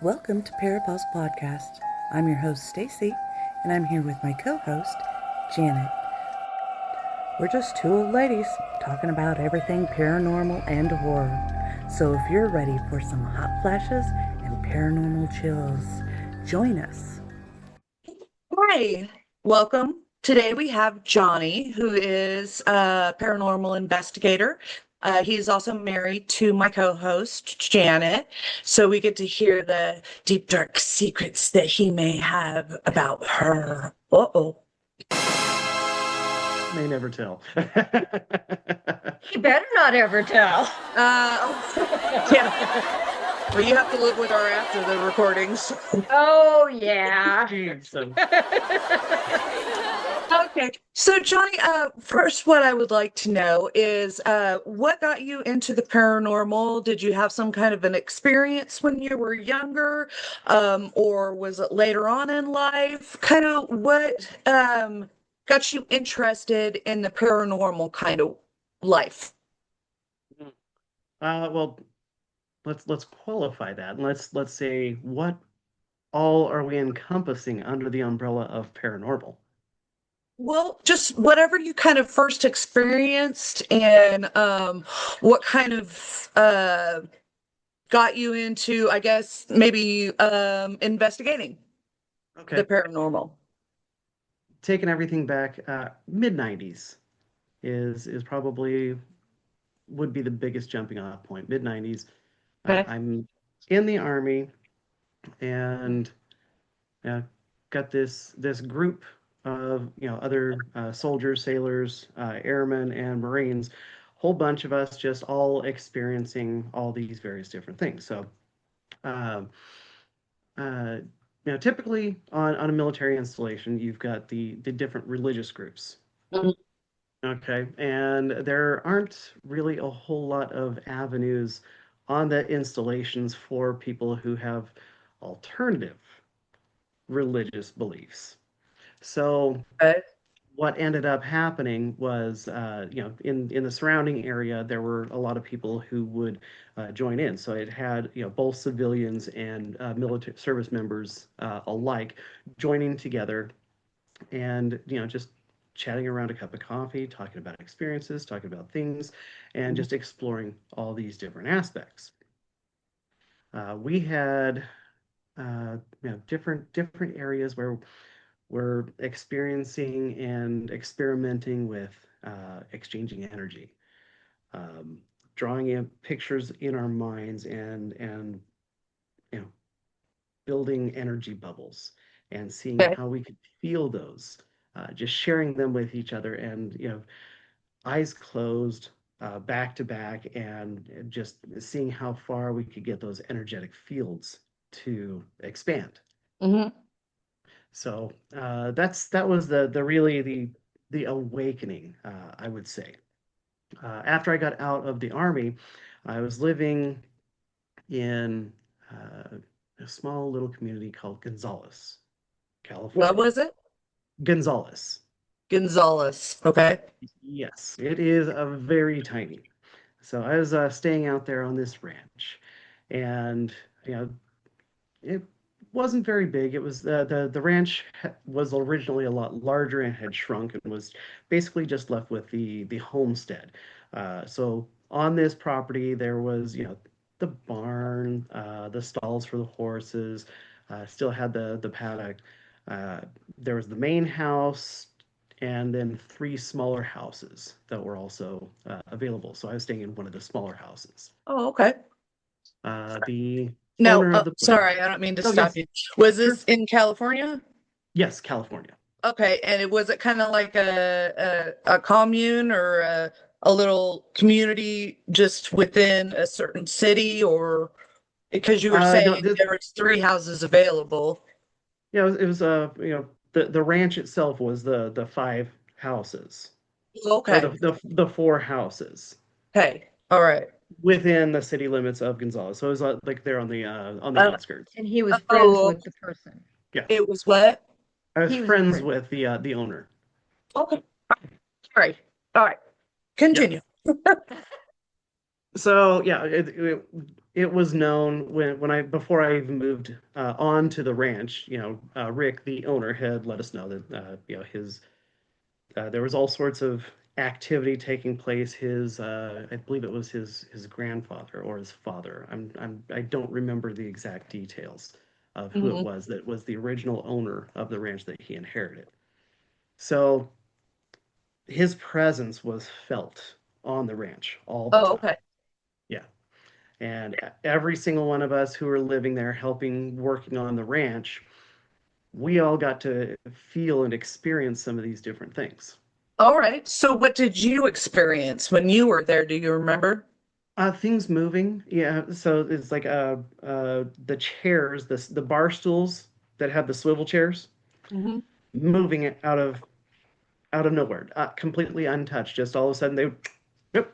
Welcome to Parapausal Podcast. I'm your host, Stacy, and I'm here with my co-host, Janet. We're just two old ladies talking about everything paranormal and horror. So if you're ready for some hot flashes and paranormal chills, join us. Hi, welcome. Today we have Johnny, who is a paranormal investigator. He's also married to my co-host, Janet. So we get to hear the deep, dark secrets that he may have about her. Uh-oh. May never tell. You better not ever tell. Yeah. Well, you have to live with her after the recordings. Oh, yeah. Okay. So, Johnny, first, what I would like to know is what got you into the paranormal? Did you have some kind of an experience when you were younger, or was it later on in life? Kind of what got you interested in the paranormal kind of life? Well, let's qualify that, and let's say what all are we encompassing under the umbrella of paranormal? Well, just whatever you kind of first experienced and what kind of got you into, I guess, maybe investigating Okay, the paranormal. taking everything back, mid '90s is probably would be the biggest jumping off point. Mid '90s, Okay. I'm in the army and got this group of other soldiers, sailors, airmen, and Marines, whole bunch of us just all experiencing all these various different things. So, um, uh, typically on a military installation, you've got the different religious groups. Mhm. Okay, and there aren't really a whole lot of avenues on the installations for people who have alternative religious beliefs. So Okay. what ended up happening was, in the surrounding area, there were a lot of people who would join in. So it had, both civilians and military service members alike joining together and, just chatting around a cup of coffee, talking about experiences, talking about things, and just exploring all these different aspects. We had, different areas where we're experiencing and experimenting with exchanging energy, um, drawing in pictures in our minds, and you know building energy bubbles and seeing Okay. how we could feel those, just sharing them with each other, and eyes closed, back to back, and just seeing how far we could get those energetic fields to expand. Hmm. So that was the really the awakening, I would say. After I got out of the army, I was living in uh, a small little community called Gonzales, What California. was it? Gonzales. Gonzales. Okay. Yes, it is a very tiny. So I was staying out there on this ranch, and you know it wasn't very big. It was the ranch was originally a lot larger and had shrunk and was basically just left with the homestead. So on this property there was the barn, the stalls for the horses, still had the paddock. Uh, there was the main house, and then three smaller houses that were also available. So I was staying in one of the smaller houses. Oh, okay. The No, owner of the place. sorry, I don't mean to Oh, stop yes. you. Was Sure. this in California? Yes, California. Okay, and was it kind of like a commune or a little community just within a certain city, or because you were No, saying there was three houses available? yeah, it was the ranch itself was the five houses, or Okay, the four houses okay, all right. within the city limits of Gonzales. So it was like there on the Uh, outskirts. And he was friends oh, with the person. Yes, it was what? I was He was friends friend. with the owner. Okay, all right, all right. Yes. Continue. So yeah, it was known when I before I even moved on to the ranch. Rick, the owner, had let us know that his there was all sorts of activity taking place. I believe it was his grandfather or his father. I don't remember the exact details of who it Mhm. was that was the original owner of the ranch that he inherited. So his presence was felt on the ranch all the Oh, time. okay. Yeah. And every single one of us who were living there, helping, working on the ranch, we all got to feel and experience some of these different things. All right. So what did you experience when you were there? Do you remember? Things moving, yeah. So it's like the chairs, the bar stools that have the swivel chairs, Hmm. moving it out of nowhere, completely untouched. Just all of a sudden they, yep.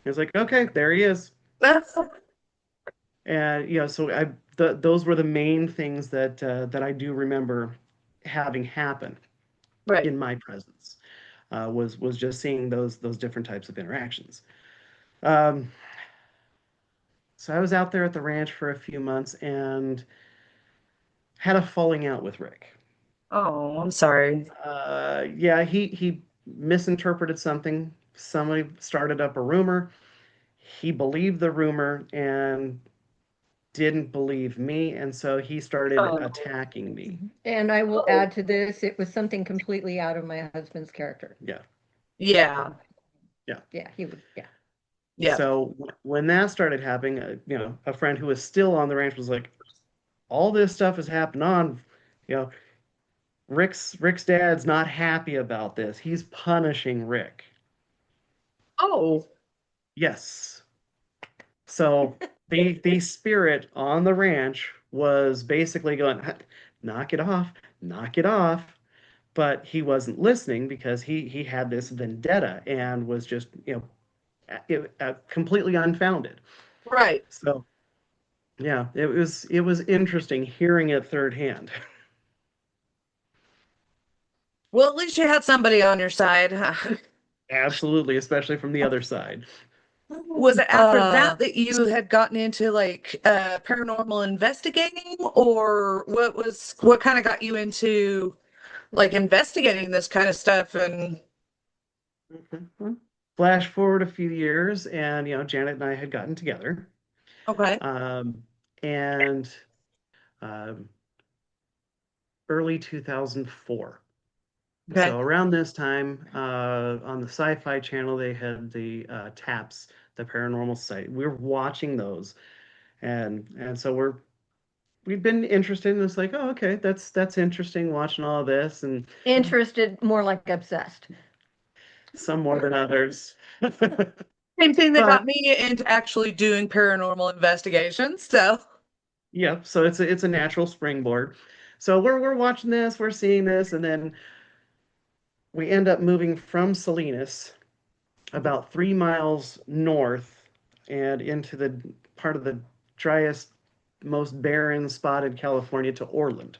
It's like, okay, there he is. And so those were the main things that I do remember having happen Right. in my presence. Was just seeing those different types of interactions. Um, so I was out there at the ranch for a few months and had a falling out with Rick. Oh, I'm sorry. Yeah, he misinterpreted something. Somebody started up a rumor. He believed the rumor and didn't believe me, and so he started Oh, attacking me. And I will oh, add to this, it was something completely out of my husband's character. Yeah, yeah. yeah. Yeah, he would, yeah. Yeah. So when that started happening, a friend who was still on the ranch was like, "All this stuff has happened on, you know, Rick's dad's not happy about this. He's punishing Rick." Oh, Yes. So the spirit on the ranch was basically going, knock it off, knock it off. But he wasn't listening because he had this vendetta and was just, completely unfounded. right. So yeah, it was interesting hearing it third hand. Well, at least you had somebody on your side. Absolutely, especially from the other side. Was it after that that you had gotten into like paranormal investigating, or what kind of got you into like investigating this kind of stuff? And Mhm. Flash forward a few years, and Janet and I had gotten together, okay, and um, early 2004. okay. So around this time, on the Sci-Fi Channel, they had the TAPS, the Paranormal Society. We were watching those, and so we've been interested in this. Like, oh, okay, that's interesting. Watching all of this, and Interested, more like obsessed. some more than others. Same thing that got But me into actually doing paranormal investigations. So, yeah, so it's a natural springboard. So we're watching this, we're seeing this, and then we end up moving from Salinas about 3 miles north and into the part of the driest, most barren spotted California to Orland.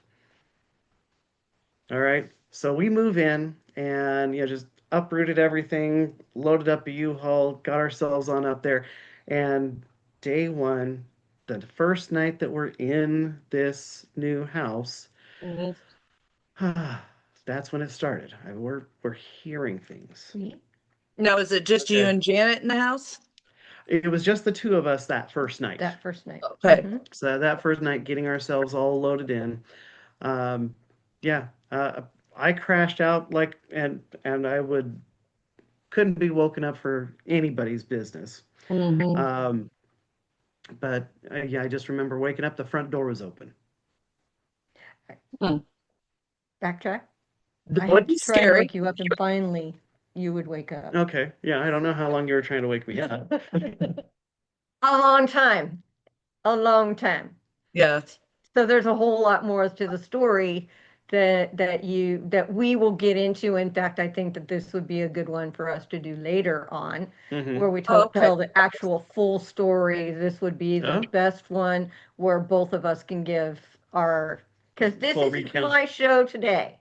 All right. So we move in and just uprooted everything, loaded up a U-Haul, got ourselves on up there. And day one, the first night that we're in this new house, mhm. that's when it started. We're hearing things. Now is it just you Okay. and Janet in the house? It was just the two of us that first night. That first night. Okay. So that first night, getting ourselves all loaded in, um, yeah, I crashed out like, and I would couldn't be woken up for anybody's business. Hmm. Um, but yeah, I just remember waking up, the front door was open. Hmm. Backtrack. I That would had be to try and scary. wake you up, and finally you would wake up. Okay, yeah, I don't know how long you were trying to wake me up. A long time. A long time. Yeah. So there's a whole lot more to the story that we will get into. In fact, I think that this would be a good one for us to do later on, Hmm. where we Oh, okay. tell the actual full story. This would be the Oh, best one where both of us can give our, because this full isn't recount. my show today.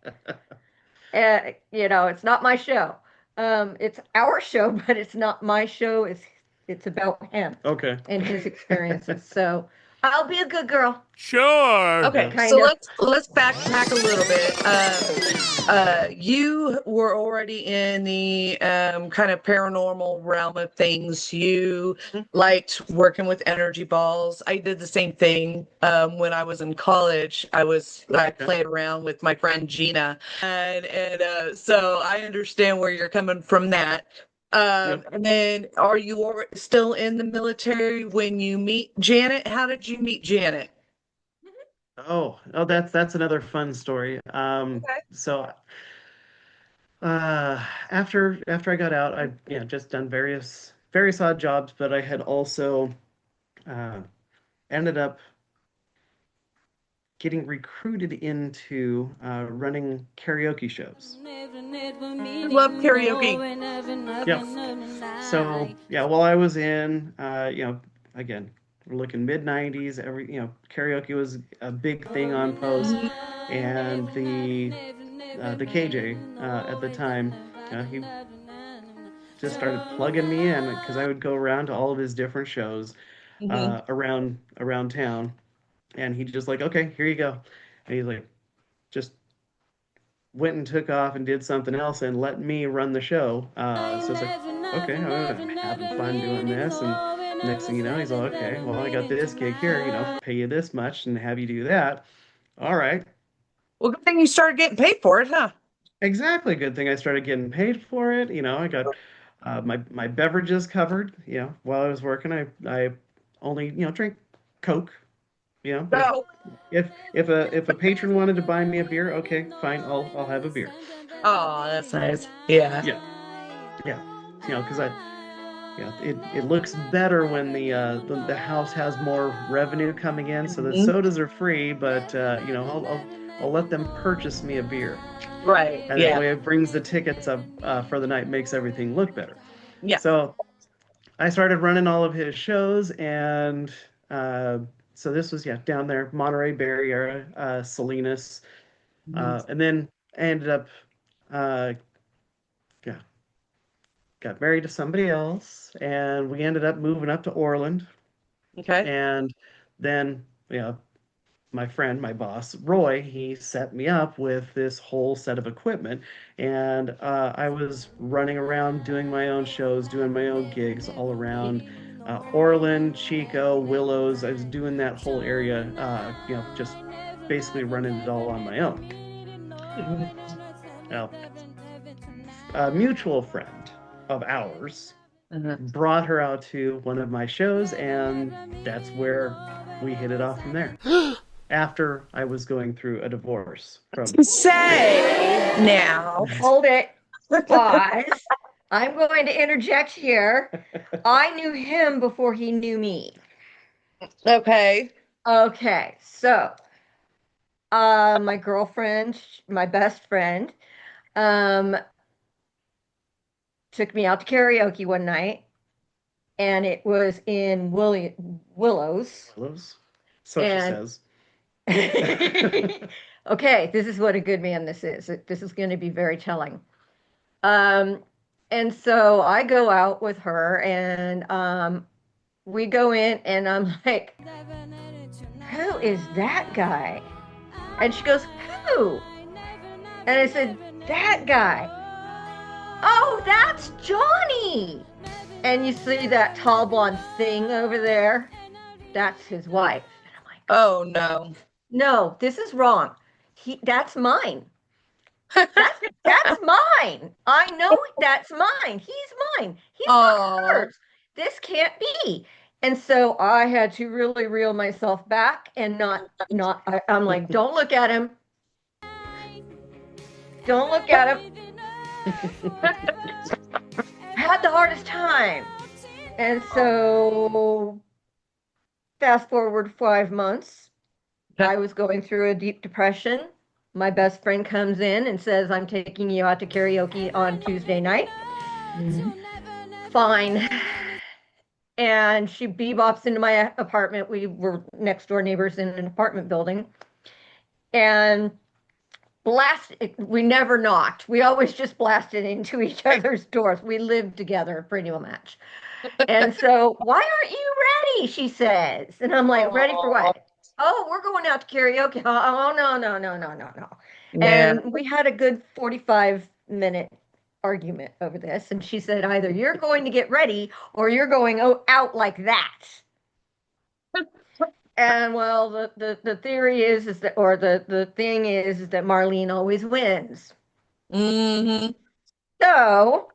It's not my show. It's our show, but it's not my show. It's about him Okay. and his experiences. So I'll be a good girl. Sure. Okay, Yeah. so Kind of. let's backtrack a little bit. You were already in the kind of paranormal realm of things. You Mhm. liked working with energy balls. I did the same thing when I was in college. I Okay. played around with my friend Gina, and so I understand where you're coming from that. Yep. And then, are you still in the military when you meet Janet? How did you meet Janet? Oh, that's another fun story. Okay. So after I got out, I just done various odd jobs, but I had also uh, ended up getting recruited into running karaoke shows. I love karaoke. Yeah. So yeah, while I was in, again, we're looking mid '90s. Karaoke was a big thing on post, Mhm. and the KJ at the time, he just started plugging me in because I would go around to all of his different shows Mhm. around town, and he just like, okay, here you go, and he's like, just went and took off and did something else and let me run the show. So it's like, okay, I'm having fun doing this, and next thing you know, he's all, okay, well, I got this gig here, pay you this much and have you do that. All right. Well, good thing you started getting paid for it, huh? Exactly. Good thing I started getting paid for it. I got my beverages covered. While I was working, I only drink Coke. If No. if a patron wanted to buy me a beer, okay, fine, I'll have a beer. Oh, that's nice. Yeah. Yeah, yeah. Because it looks better when the house has more revenue coming in, so the Mhm. sodas are free, but I'll let them purchase me a beer. Right. And that Yeah. way it brings the tickets up for the night, makes everything look better. Yeah. So I started running all of his shows, and uh, so this was down there, Monterey Bay Area, Salinas, Mhm. and then I ended up uh, yeah, got married to somebody else, and we ended up moving up to Orland, Okay. and then my friend, my boss, Roy, he set me up with this whole set of equipment. And I was running around doing my own shows, doing my own gigs all around Orland, Chico, Willows. I was doing that whole area, just basically running it all on my own. Mhm. Now, a mutual friend of ours Uh-huh. brought her out to one of my shows, and that's where we hit it off from there. After I was going through a divorce from To say now. Hold it. Pause. I'm going to interject here. I knew him before he knew me. Okay. Okay, so my girlfriend, my best friend, um, took me out to karaoke one night, and it was in Willows. Willows. So she And says. okay, this is what a good man this is. This is going to be very telling. And so I go out with her, and we go in, and I'm like, who is that guy? And she goes, who? And I said, that guy. Oh, that's Johnny. And you see that tall blonde thing over there? That's his wife. And I'm like, Oh no. no, this is wrong. That's mine. That's mine. I know that's mine. He's mine. He's not Oh. hers. This can't be. And so I had to really reel myself back and I'm like, don't look at him. Don't look at him. I had the hardest time. And so fast forward 5 months, I was going through a deep depression. My best friend comes in and says, I'm taking you out to karaoke on Tuesday night. Mhm. Fine. And she bebops into my apartment. We were next door neighbors in an apartment building. And blasted. We never knocked. We always just blasted into each other's doors. We lived together pretty much. And so, why aren't you ready? She says. And I'm like, ready for Oh, what? Oh, we're going out to karaoke. Oh, no, no, no, no, no, no. yeah. And we had a good 45-minute argument over this. And she said, either you're going to get ready or you're going out like that. And well, the theory is that, or the thing is that Marlene always wins. Mm-hmm. So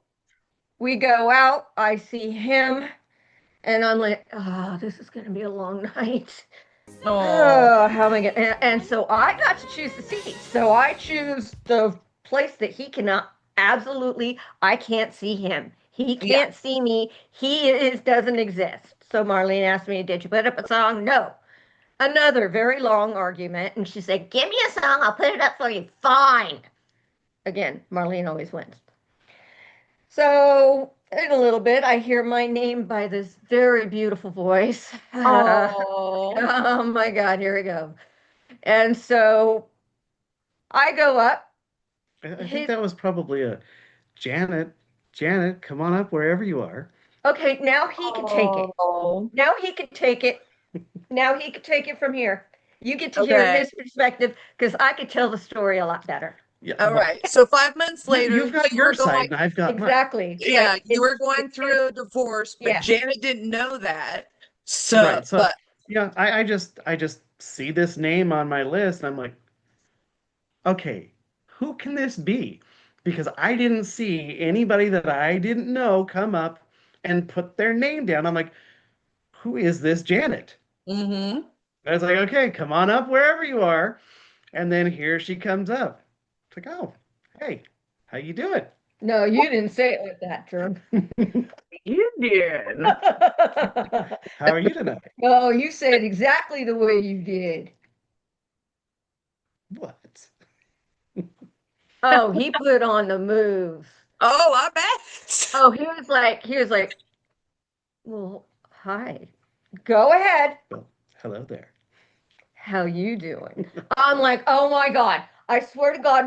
we go out, I see him, and I'm like, oh, this is going to be a long night. Oh, Oh, how am I going to? And so I got to choose the seat. So I choose the place that he cannot, absolutely, I can't see him. He yeah. can't see me. Doesn't exist. So Marlene asked me, did you put up a song? No. Another very long argument. And she said, give me a song. I'll put it up for you. Fine. Again, Marlene always wins. So in a little bit, I hear my name by this very beautiful voice. Oh, Oh my God, here we go. And so I go up. I think His, that was probably a Janet. Janet, come on up wherever you are. okay, now he can take it. oh, Now he can take it. Now he could take it from here. You get to hear okay. his perspective because I could tell the story a lot better. Yeah, All well, right. So 5 months later, you've got you your were side going, and I've got mine. Exactly. yeah, Right. you were going through a divorce, but Yeah. Janet didn't know that. So, Right. So but yeah, I just see this name on my list and I'm like, okay, who can this be? Because I didn't see anybody that I didn't know come up and put their name down. I'm like, who is this Janet? mm-hmm. I was like, okay, come on up wherever you are. And then here she comes up. It's like, oh, hey, how you doing? No, you didn't say it like that, Drew. You did. How are you tonight? No, you said exactly the way you did. What? Oh, he put on the moves. Oh, I bet. Oh, he was like, well, hi. Go ahead. Well, hello there. How you doing? I'm like, oh my God. I swear to God,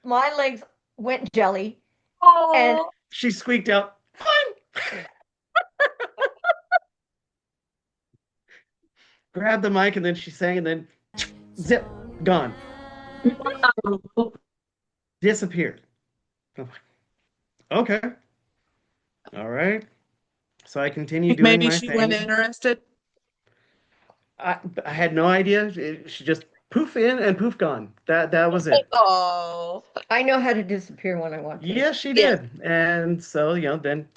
my legs went jelly. And Oh, She squeaked out, fine. Grabbed the mic and then she sang and then zip, gone, disappeared. I'm like, okay, all right. So I continue doing maybe my she wasn't thing. interested. I had no idea. She just poof in and poof gone. That was it. Oh, I know how to disappear when I want to. Yes, she yeah. did. And so, then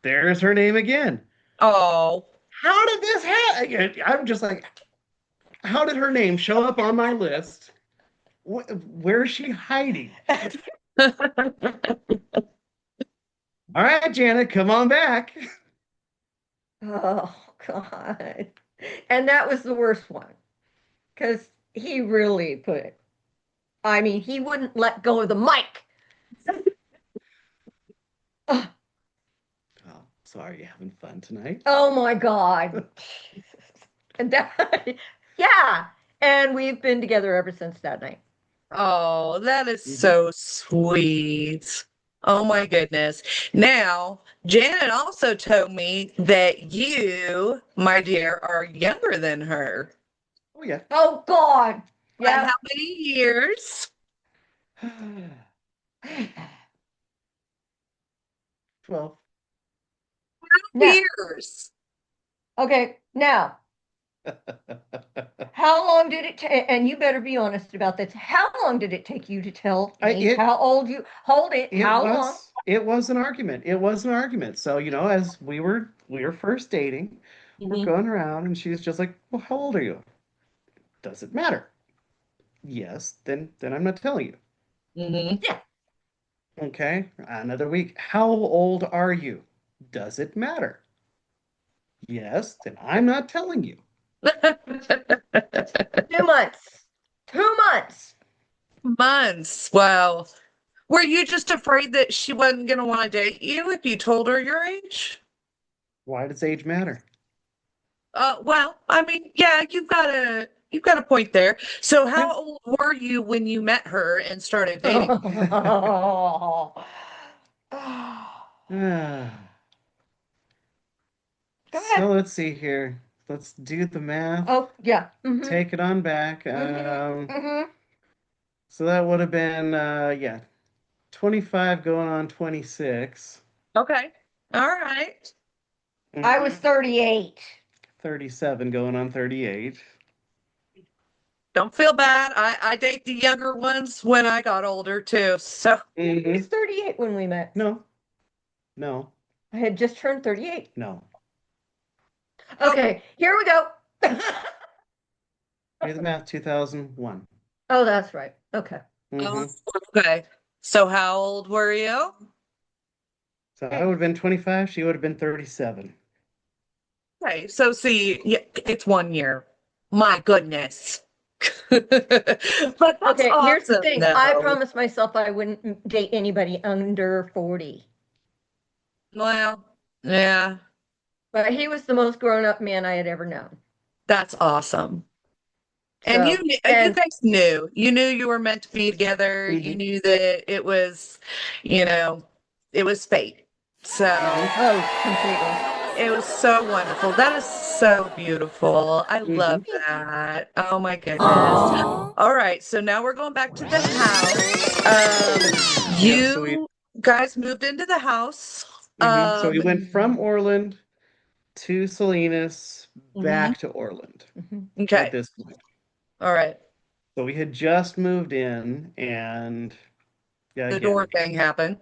there's her name again. Oh. How did this happen? I'm just like, how did her name show up on my list? Where is she hiding? All right, Janet, come on back. Oh God. And that was the worst one because he really put it. I mean, he wouldn't let go of the mic. Oh, Oh, so are you having fun tonight? oh my God. And that, yeah. And we've been together ever since that night. Oh, that is Mhm. so sweet. Oh my goodness. Now, Janet also told me that you, my dear, are younger than her. Oh, yeah. Oh God. By Yeah. how many years? 12. Now, Years. okay. Now, how long did it take? And you better be honest about this. How long did it take you to tell I, me it how old you? Hold it. it How long? was an argument. It was an argument. So, as we were first dating, we're Mm-hmm. going around and she's just like, "Well, how old are you?" Does it matter? Yes, then I'm not telling you. Mm-hmm. Yeah. Okay. Another week. How old are you? Does it matter? Yes, then I'm not telling you. 2 months. 2 months. Months. Wow. Were you just afraid that she wasn't going to want to date you if you told her your age? Why does age matter? Well, I mean, yeah, you've got to you've got a point there. So Yeah. how old were you when you met her and started dating? Oh. Ah. Go So ahead. let's see here. Let's do the math. Oh, yeah. Mm-hmm. Take it on back. Mm-hmm. Mm-hmm. So that would have been yeah, 25 going on 26. Okay. All right. I was Hmm. 38. 37 going on 38. Don't feel bad. I date the younger ones when I got older too. So I was Hmm. 38 when we met. No, no, I had just turned 38. no. oh, Okay, here we go. Do the math, 2001. Oh, that's right. Okay. oh, Hmm. okay. So how old were you? So I would have been 25, she would have been 37. Okay, so see, yeah, it's 1 year. My goodness. But that's Okay, here's the awesome, thing. I though. promised myself I wouldn't date anybody under 40. Well, yeah, But he was the most grown-up man I had ever known. that's awesome. And So, you and guys knew. You knew you were meant to be together. You Hmm. knew that it was, you know, it was fate. So Hmm. oh, completely. it was so wonderful. That is so beautiful. I love Hmm. that. Oh my goodness. Oh. All right, so now we're going back to the house. Yep, so we You guys moved into the house. so we Um, went from Orland to Salinas, mhm, back to Orland Mhm. at okay. this point. All right. So we had just moved in, and yeah, The door again, thing happened.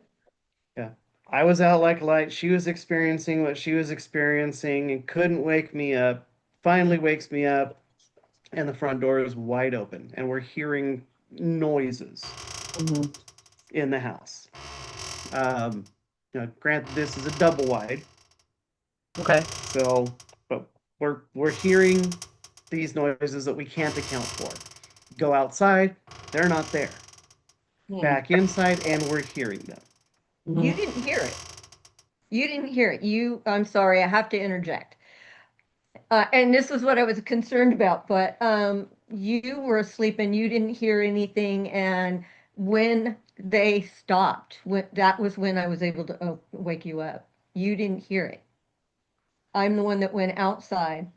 yeah, I was out like a light. She was experiencing what she was experiencing and couldn't wake me up. Finally wakes me up, and the front door is wide open, and we're hearing noises Mhm. in the house. Granted, this is a double wide, Okay. so but we're hearing these noises that we can't account for. Go outside, they're not there. Hmm. Back inside, and we're hearing them. You Mhm. didn't hear it. You didn't hear it. I'm sorry, I have to interject. And this is what I was concerned about, but you were asleep and you didn't hear anything. And when they stopped, that was when I was able to wake you up. You didn't hear it. I'm the one that went outside.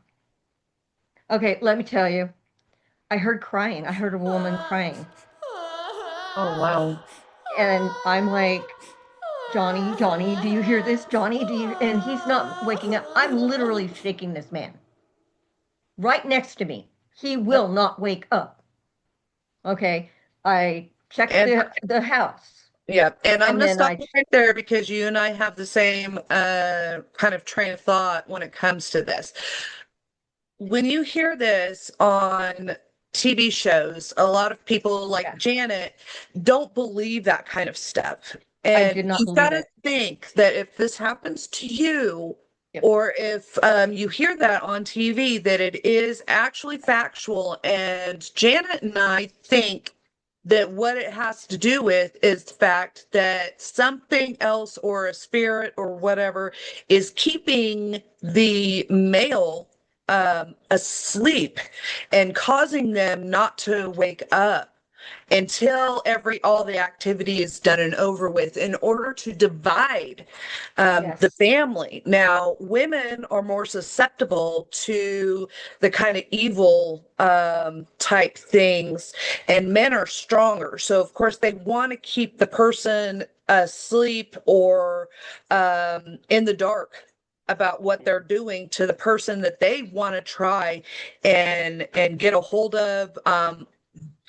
Okay, let me tell you. I heard crying. I heard a woman crying. Oh, wow. And I'm like, Johnny, Johnny, do you hear this? Johnny, do you? And he's not waking up. I'm literally shaking this man right next to me. He will not wake up. Okay. I checked And the house yeah, and I'm and going to then stop you right there because you and I have the same kind of train of thought when it comes to this. When you hear this on TV shows, a lot of people like yeah, Janet don't believe that kind of stuff. I And did not you've got believe to it. think that if this happens to you, Yep. or if you hear that on TV, that it is actually factual. And Janet and I think that what it has to do with is the fact that something else or a spirit or whatever is keeping the male asleep and causing them not to wake up until all the activity is done and over with in order to divide the Yes. family. Now, women are more susceptible to the kind of evil type things, and men are stronger. So, of course, they want to keep the person asleep or in the dark about what they're doing to the person that they want to try and get a hold of.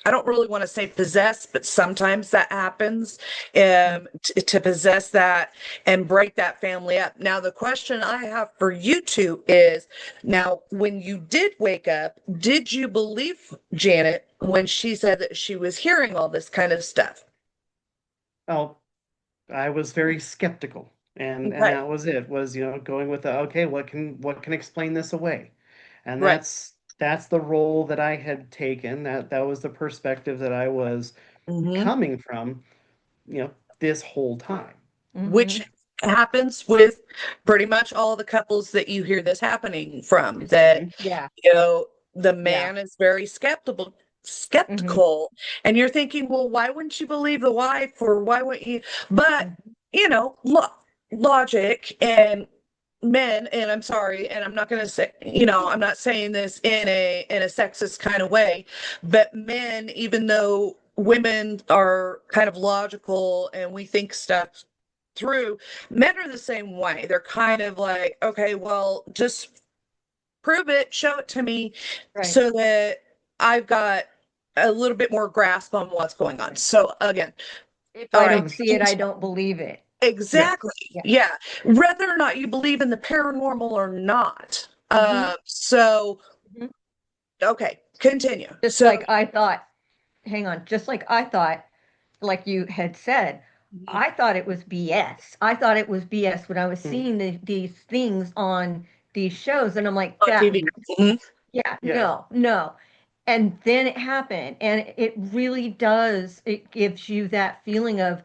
I don't really want to say possess, but sometimes that happens to possess that and break that family up. Now, the question I have for you two is now, when you did wake up, did you believe Janet when she said that she was hearing all this kind of stuff? Oh, I was very skeptical, and Okay. that was it. Was going with the okay, what can explain this away, and Right. that's the role that I had taken. That was the perspective that I was Hmm. coming from, this whole time. Which Mm-hmm. happens with pretty much all the couples that you hear this happening from, that Hmm. Yeah. you know The man is very skeptical, and you're thinking, well, why wouldn't you believe the wife, or why wouldn't you? But logic and men, and I'm sorry, and I'm not going to say, I'm not saying this in a sexist kind of way, but men, even though women are kind of logical and we think stuff through, men are the same way. They're kind of like, okay, well, just prove it, show it to me, so that I've got a little bit more grasp on what's going on. So again, If I don't see it, I don't believe it. exactly. Yeah. Whether or not you believe in the paranormal or not. So okay, continue. Just like I thought, hang on, just like I thought, like you had said, I thought it was BS. I thought it was BS when I was seeing these things on these shows, and I'm like, on that, TV. no. And then it happened, and it really does. It gives you that feeling of,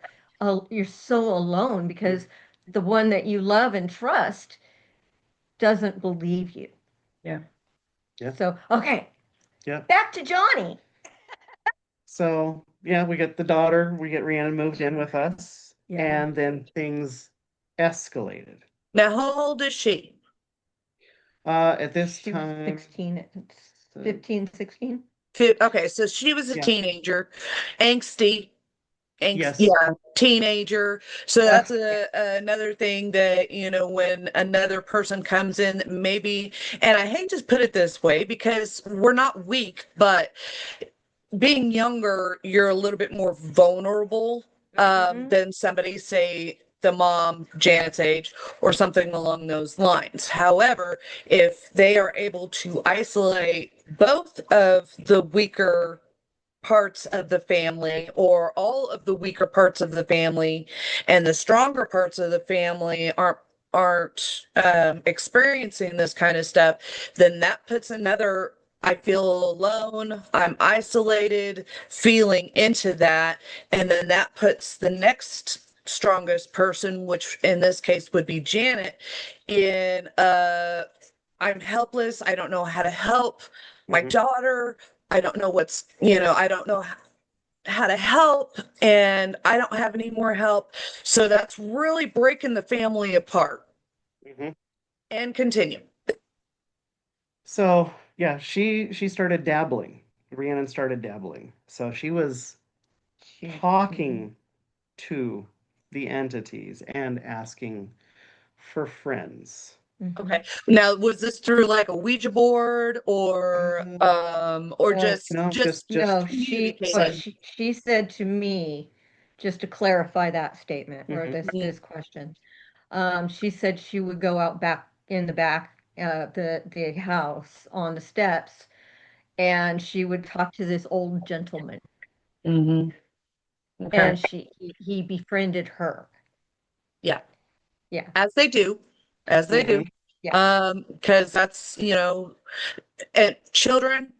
you're so alone because the one that you love and trust doesn't believe you. Yeah. So, okay. Yeah. Back to Johnny. So, yeah, we get the daughter, we get Rhiannon moved in with us, Yeah. and then things escalated. Now, how old is she? At this She was time, 16, 15, 16. Okay, so she was a teenager, angsty, yes. teenager. So that's another thing that, when another person comes in, maybe, and I hate to put it this way because we're not weak, but being younger, you're a little bit more vulnerable than somebody, say, the mom, Janet's age, or something along those lines. However, if they are able to isolate both of the weaker parts of the family, or all of the weaker parts of the family, and the stronger parts of the family aren't experiencing this kind of stuff, then that puts another, I feel alone, I'm isolated feeling into that, and then that puts the next strongest person, which in this case would be Janet, in I'm helpless, I don't know how to help my daughter, I don't know I don't know how to help, and I don't have any more help. So that's really breaking the family apart. And continue. So, yeah, she started dabbling. Rhiannon started dabbling. So she was talking to the entities and asking for friends. Okay. Now, was this through like a Ouija board, or just no, just No, communicating? she said to me, just to clarify that statement or this question, she said she would go out back in the back, the house on the steps, and she would talk to this old gentleman, Okay. and he befriended her. Yeah. Yeah. As they do. As they do. Yeah. Because that's, and children,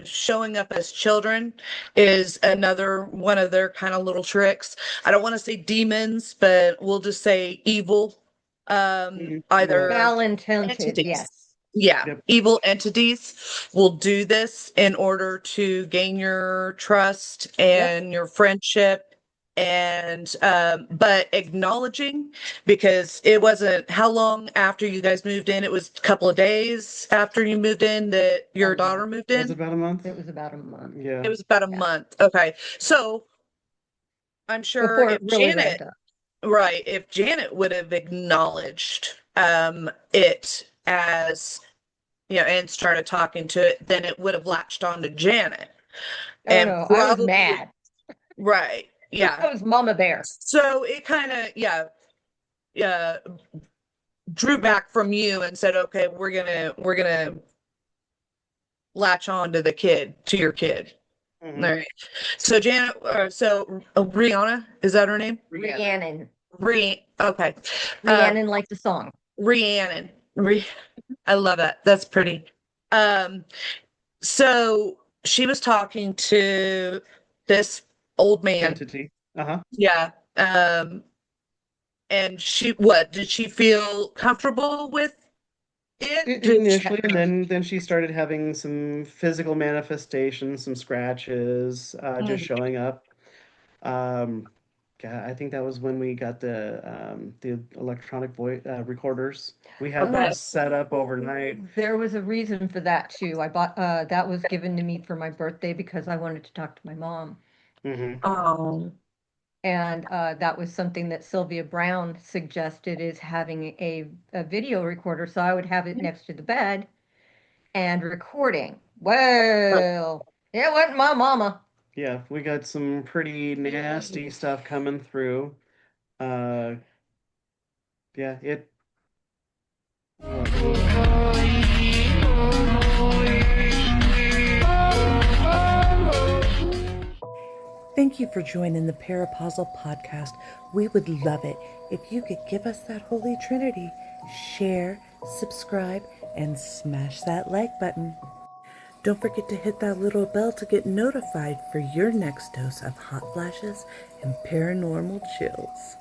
showing up as children is another one of their kind of little tricks. I don't want to say demons, but we'll just say evil. Either Malintented, entities. yes. Yeah, evil entities will do this in order to gain your trust and your friendship. And but acknowledging, because it wasn't how long after you guys moved in, it was a couple of days after you moved in that your daughter moved in. Was it about a month? It was about a month. Yeah. It was about a month. Okay. So I'm sure Before if it really Janet, ramped up. right, if Janet would have acknowledged it as, and started talking to it, then it would have latched on to Janet. Oh And no, I was mad. Right. Yeah. I was Mama Bear. So it kind of, drew back from you and said, okay, we're gonna latch on to your kid. All right. So Janet, Rihanna, is that her name? Rhiannon. Okay. Rhiannon, like the song. Rhiannon. I love that. That's pretty. So she was talking to this old man. Entity. Yeah. And did she feel comfortable with It did Initially, and change. then she started having some physical manifestations, some scratches, just Mm. showing up. Um, God, I think that was when we got the electronic voice recorders. We had Okay. those set up overnight. There was a reason for that too. I bought that was given to me for my birthday because I wanted to talk to my mom. Hmm. Um, And that was something that Sylvia Brown suggested is having a video recorder. So I would have it next to the bed and recording. Well, it wasn't my mama. Yeah, we got some pretty nasty stuff coming through. Uh, yeah, it. Let me. Thank you for joining the Parapausal podcast. We would love it if you could give us that Holy Trinity. Share, subscribe, and smash that like button. Don't forget to hit that little bell to get notified for your next dose of hot flashes and paranormal chills.